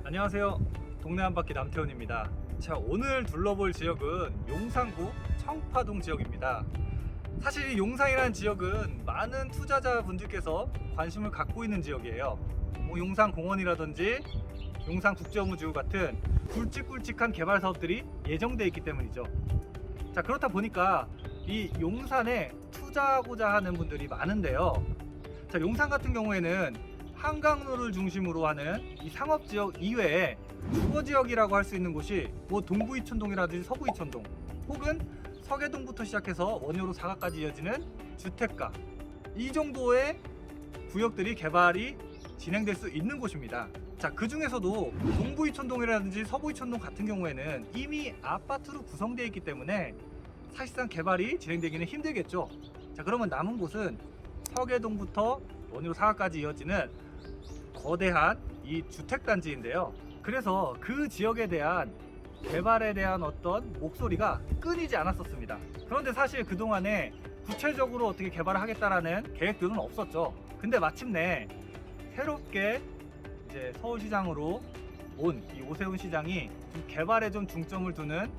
안녕하세요. 동네 한바퀴 남태훈입니다. 자, 오늘 둘러볼 지역은 용산구 청파동 지역입니다. 사실 이 용산이라는 지역은 많은 투자자분들께서 관심을 갖고 있는 지역이에요. 용산공원이라든지 용산국제업무지구 같은 굵직굵직한 개발 사업들이 예정되어 있기 때문이죠. 자, 그렇다 보니까 이 용산에 투자하고자 하는 분들이 많은데요. 자, 용산 같은 경우에는 한강로를 중심으로 하는 이 상업지역 이외에 주거지역이라고 할 수 있는 곳이 동부이촌동이라든지 서부이촌동 혹은 서계동부터 시작해서 원효로 사가까지 이어지는 주택가, 이 정도의 구역들이 개발이 진행될 수 있는 곳입니다. 자, 그 중에서도 동부이촌동이라든지 서부이촌동 같은 경우에는 이미 아파트로 구성되어 있기 때문에 사실상 개발이 진행되기는 힘들겠죠. 자, 그러면 남은 곳은 서계동부터 원효로 사가까지 이어지는 거대한 이 주택단지인데요. 그래서 그 지역에 대한 개발에 대한 어떤 목소리가 끊이지 않았었습니다. 그런데 사실 그동안에 구체적으로 어떻게 개발을 하겠다라는 계획들은 없었죠. 근데 마침내 새롭게 이제 서울시장으로 온 이 오세훈 시장이 좀 개발에 좀 중점을 두는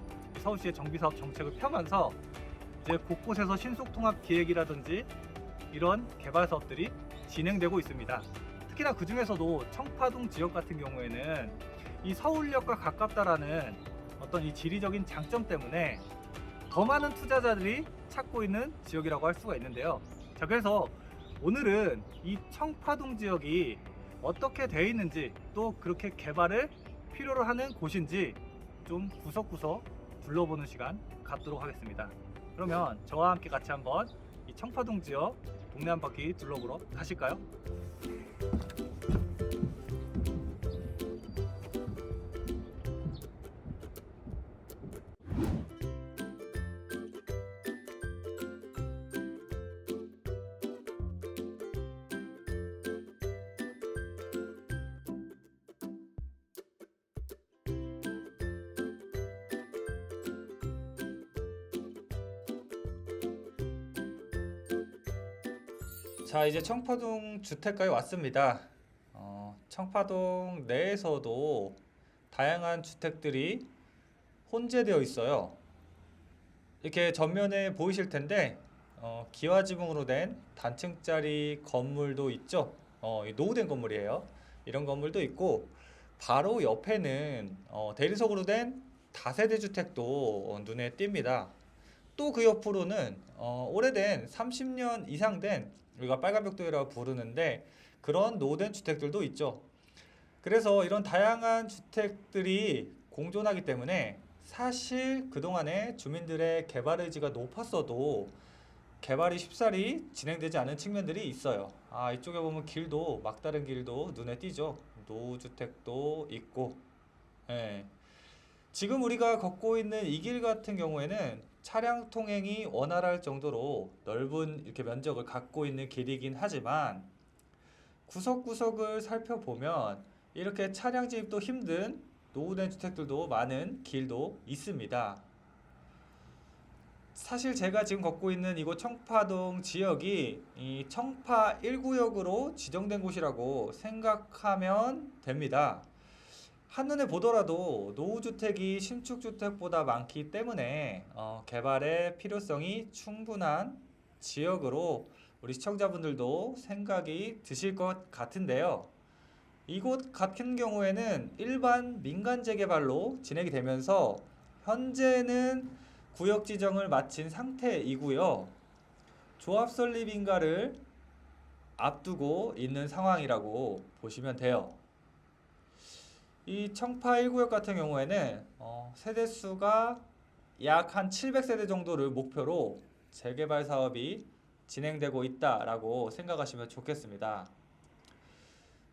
서울시의 정비사업 정책을 펴면서 이제 곳곳에서 신속통합 기획이라든지 이런 개발 사업들이 진행되고 있습니다. 특히나 그 중에서도 청파동 지역 같은 경우에는 이 서울역과 가깝다라는 어떤 이 지리적인 장점 때문에 더 많은 투자자들이 찾고 있는 지역이라고 할 수가 있는데요. 자, 그래서 오늘은 이 청파동 지역이 어떻게 되어 있는지, 또 그렇게 개발을 필요로 하는 곳인지 좀 구석구석 둘러보는 시간 갖도록 하겠습니다. 그러면 저와 함께 같이 한번 이 청파동 지역 동네 한 바퀴 둘러보러 가실까요? 자, 이제 청파동 주택가에 왔습니다. 청파동 내에서도 다양한 주택들이 혼재되어 있어요. 이렇게 전면에 보이실 텐데 기와지붕으로 된 단층짜리 건물도 있죠. 이 노후된 건물이에요. 이런 건물도 있고, 바로 옆에는 대리석으로 된 다세대 주택도 눈에 띕니다. 또 그 옆으로는 오래된 30년 이상 된, 우리가 빨간벽돌이라고 부르는데, 그런 노후된 주택들도 있죠. 그래서 이런 다양한 주택들이 공존하기 때문에 사실 그동안에 주민들의 개발 의지가 높았어도 개발이 쉽사리 진행되지 않은 측면들이 있어요. 이쪽에 보면 길도, 막다른 길도 눈에 띄죠. 노후주택도 있고. 예. 지금 우리가 걷고 있는 이 길 같은 경우에는 차량 통행이 원활할 정도로 넓은 이렇게 면적을 갖고 있는 길이긴 하지만, 구석구석을 살펴보면 이렇게 차량 진입도 힘든 노후된 주택들도 많은 길도 있습니다. 사실 제가 지금 걷고 있는 이곳 청파동 지역이 이 청파 1구역으로 지정된 곳이라고 생각하면 됩니다. 한눈에 보더라도 노후주택이 신축주택보다 많기 때문에 개발의 필요성이 충분한 지역으로 우리 시청자분들도 생각이 드실 것 같은데요. 이곳 같은 경우에는 일반 민간 재개발로 진행이 되면서 현재는 구역 지정을 마친 상태이고요. 조합 설립 인가를 앞두고 있는 상황이라고 보시면 돼요. 이 청파 1구역 같은 경우에는 세대수가 약 한 700세대 정도를 목표로 재개발 사업이 진행되고 있다라고 생각하시면 좋겠습니다.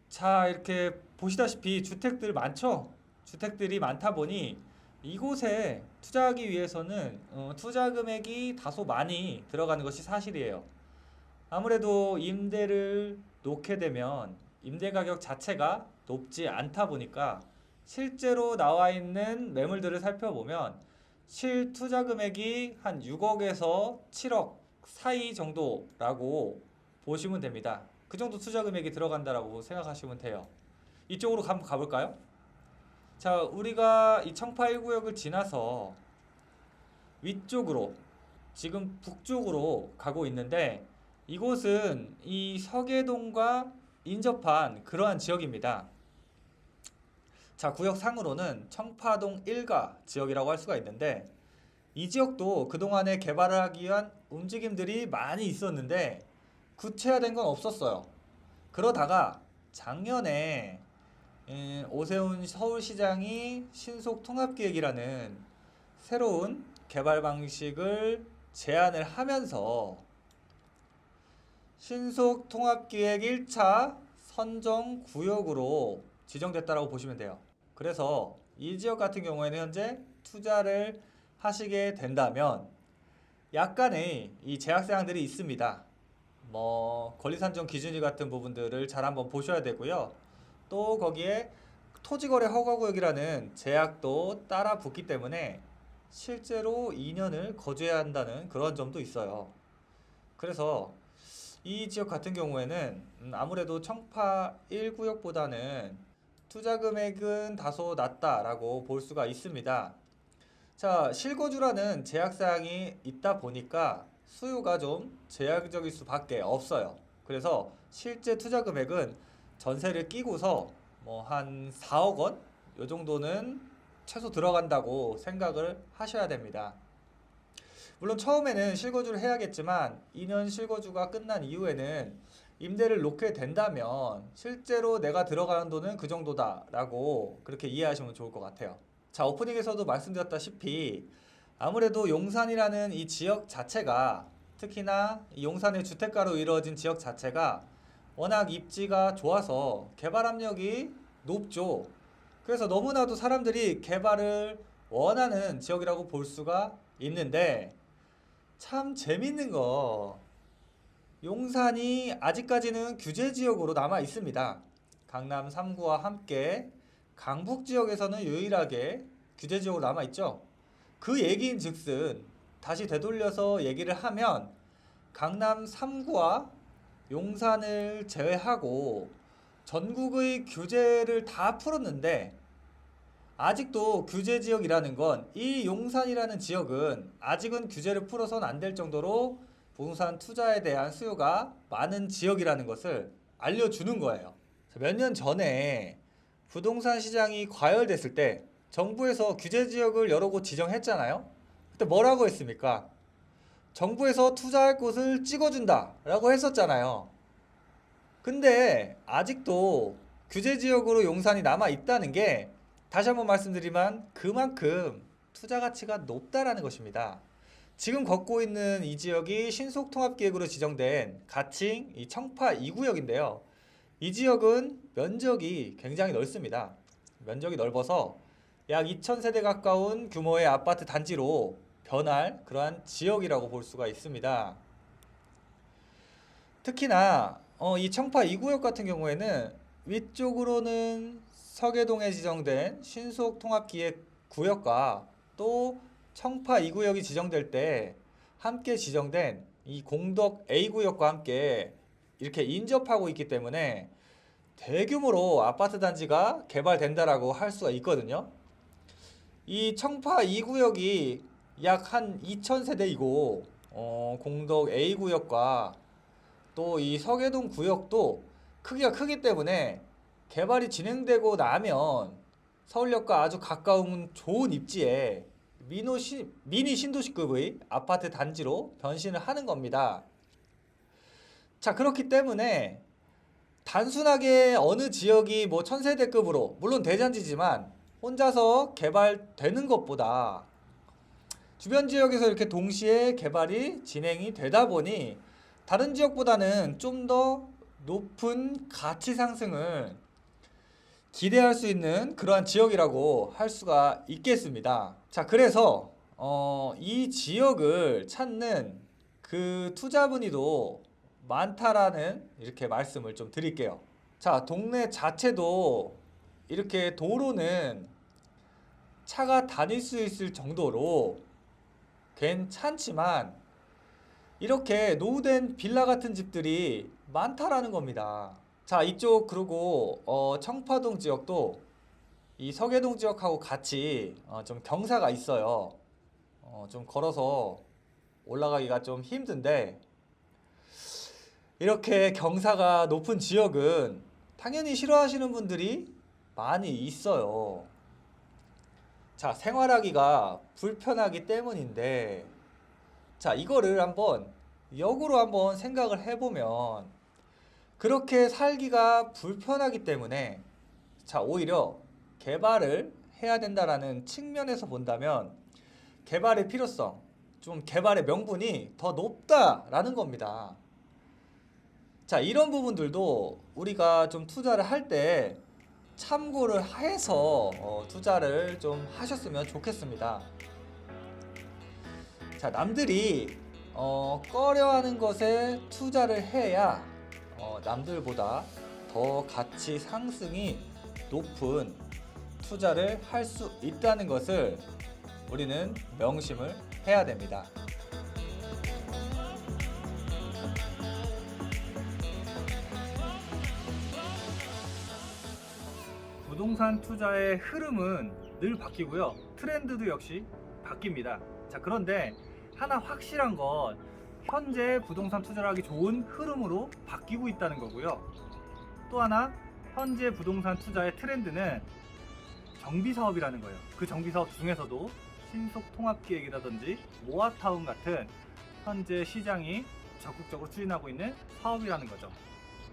자, 이렇게 보시다시피 주택들 많죠? 주택들이 많다 보니 이곳에 투자하기 위해서는 투자 금액이 다소 많이 들어가는 것이 사실이에요. 아무래도 임대를 놓게 되면 임대 가격 자체가 높지 않다 보니까 실제로 나와 있는 매물들을 살펴보면 실투자 금액이 한 6억에서 7억 사이 정도라고 보시면 됩니다. 그 정도 투자 금액이 들어간다라고 생각하시면 돼요. 이쪽으로 한번 가볼까요? 자, 우리가 이 청파 1구역을 지나서 위쪽으로 지금 북쪽으로 가고 있는데 이곳은 이 서계동과 인접한 그러한 지역입니다. 자, 구역상으로는 청파동 1가 지역이라고 할 수가 있는데 이 지역도 그동안에 개발을 하기 위한 움직임들이 많이 있었는데 구체화된 건 없었어요. 그러다가 작년에 오세훈 서울시장이 신속통합기획이라는 새로운 개발 방식을 제안을 하면서 신속통합기획 1차 선정구역으로 지정됐다고 보시면 돼요. 그래서 이 지역 같은 경우에는 현재 투자를 하시게 된다면 약간의 이 제약사항들이 있습니다. 뭐 권리산정 기준이 같은 부분들을 잘 한번 보셔야 되고요. 또 거기에 토지거래 허가구역이라는 제약도 따라 붙기 때문에 실제로 2년을 거주해야 한다는 그런 점도 있어요. 그래서 이 지역 같은 경우에는 아무래도 청파 1구역보다는 투자 금액은 다소 낮다라고 볼 수가 있습니다. 자, 실거주라는 제약사항이 있다 보니까 수요가 좀 제약적일 수밖에 없어요. 그래서 실제 투자 금액은 전세를 끼고서 뭐 한 4억 원? 요 정도는 최소 들어간다고 생각을 하셔야 됩니다. 물론 처음에는 실거주를 해야겠지만 2년 실거주가 끝난 이후에는 임대를 놓게 된다면 실제로 내가 들어가는 돈은 그 정도다라고 그렇게 이해하시면 좋을 것 같아요. 자, 오프닝에서도 말씀드렸다시피 아무래도 용산이라는 이 지역 자체가 특히나 이 용산의 주택가로 이루어진 지역 자체가 워낙 입지가 좋아서 개발 압력이 높죠. 그래서 너무나도 사람들이 개발을 원하는 지역이라고 볼 수가 있는데 참 재밌는 거 용산이 아직까지는 규제 지역으로 남아 있습니다. 강남 3구와 함께 강북 지역에서는 유일하게 규제 지역으로 남아 있죠. 그 얘기인 즉슨 다시 되돌려서 얘기를 하면 강남 3구와 용산을 제외하고 전국의 규제를 다 풀었는데 아직도 규제 지역이라는 건 이 용산이라는 지역은 아직은 규제를 풀어서는 안 될 정도로 부동산 투자에 대한 수요가 많은 지역이라는 것을 알려주는 거예요. 몇 년 전에 부동산 시장이 과열됐을 때 정부에서 규제 지역을 여러 곳 지정했잖아요. 그때 뭐라고 했습니까? 정부에서 투자할 곳을 찍어준다 라고 했었잖아요. 근데 아직도 규제 지역으로 용산이 남아 있다는 게 다시 한번 말씀드리면 그만큼 투자 가치가 높다라는 것입니다. 지금 걷고 있는 이 지역이 신속통합계획으로 지정된 가칭 이 청파 2구역인데요. 이 지역은 면적이 굉장히 넓습니다. 면적이 넓어서 약 2,000세대 가까운 규모의 아파트 단지로 변할 그러한 지역이라고 볼 수가 있습니다. 특히나 이 청파 2구역 같은 경우에는 위쪽으로는 서계동에 지정된 신속통합기획 구역과 또 청파 2구역이 지정될 때 함께 지정된 이 공덕 A구역과 함께 이렇게 인접하고 있기 때문에 대규모로 아파트 단지가 개발된다라고 할 수가 있거든요. 이 청파 2구역이 약 한 2,000세대이고 공덕 A구역과 또 이 서계동 구역도 크기가 크기 때문에 개발이 진행되고 나면 서울역과 아주 가까운 좋은 입지에 미니 신도시급의 아파트 단지로 변신을 하는 겁니다. 자, 그렇기 때문에 단순하게 어느 지역이 뭐 1,000세대급으로 물론 대잔지지만 혼자서 개발되는 것보다 주변 지역에서 이렇게 동시에 개발이 진행이 되다 보니 다른 지역보다는 좀 더 높은 가치 상승을 기대할 수 있는 그러한 지역이라고 할 수가 있겠습니다. 자, 그래서 이 지역을 찾는 그 투자 문의도 많다라는 이렇게 말씀을 좀 드릴게요. 자, 동네 자체도 이렇게 도로는 차가 다닐 수 있을 정도로 괜찮지만 이렇게 노후된 빌라 같은 집들이 많다라는 겁니다. 자, 이쪽 그리고 청파동 지역도 이 서계동 지역하고 같이 좀 경사가 있어요. 좀 걸어서 올라가기가 좀 힘든데, 이렇게 경사가 높은 지역은 당연히 싫어하시는 분들이 많이 있어요. 자, 생활하기가 불편하기 때문인데, 자, 이거를 한번 역으로 한번 생각을 해보면, 그렇게 살기가 불편하기 때문에, 자, 오히려 개발을 해야 된다라는 측면에서 본다면, 개발의 필요성, 좀 개발의 명분이 더 높다라는 겁니다. 자, 이런 부분들도 우리가 좀 투자를 할 때 참고를 해서 투자를 좀 하셨으면 좋겠습니다. 자, 남들이 꺼려하는 것에 투자를 해야 남들보다 더 가치 상승이 높은 투자를 할 수 있다는 것을 우리는 명심을 해야 됩니다. 부동산 투자의 흐름은 늘 바뀌고요. 트렌드도 역시 바뀝니다. 자, 그런데 하나 확실한 건 현재 부동산 투자를 하기 좋은 흐름으로 바뀌고 있다는 거고요. 또 하나, 현재 부동산 투자의 트렌드는 정비사업이라는 거예요. 그 정비사업 중에서도 신속통합기획이라든지 모아타운 같은 현재 시장이 적극적으로 추진하고 있는 사업이라는 거죠.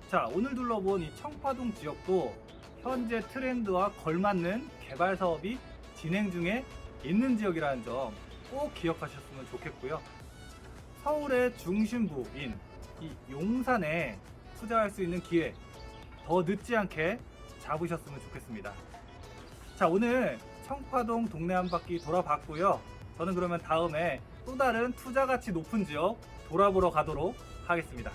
자, 오늘 둘러본 이 청파동 지역도 현재 트렌드와 걸맞는 개발 사업이 진행 중에 있는 지역이라는 점 꼭 기억하셨으면 좋겠고요. 서울의 중심부인 이 용산에 투자할 수 있는 기회 더 늦지 않게 잡으셨으면 좋겠습니다. 자, 오늘 청파동 동네 한 바퀴 돌아봤고요. 저는 그러면 다음에 또 다른 투자 가치 높은 지역 돌아보러 가도록 하겠습니다.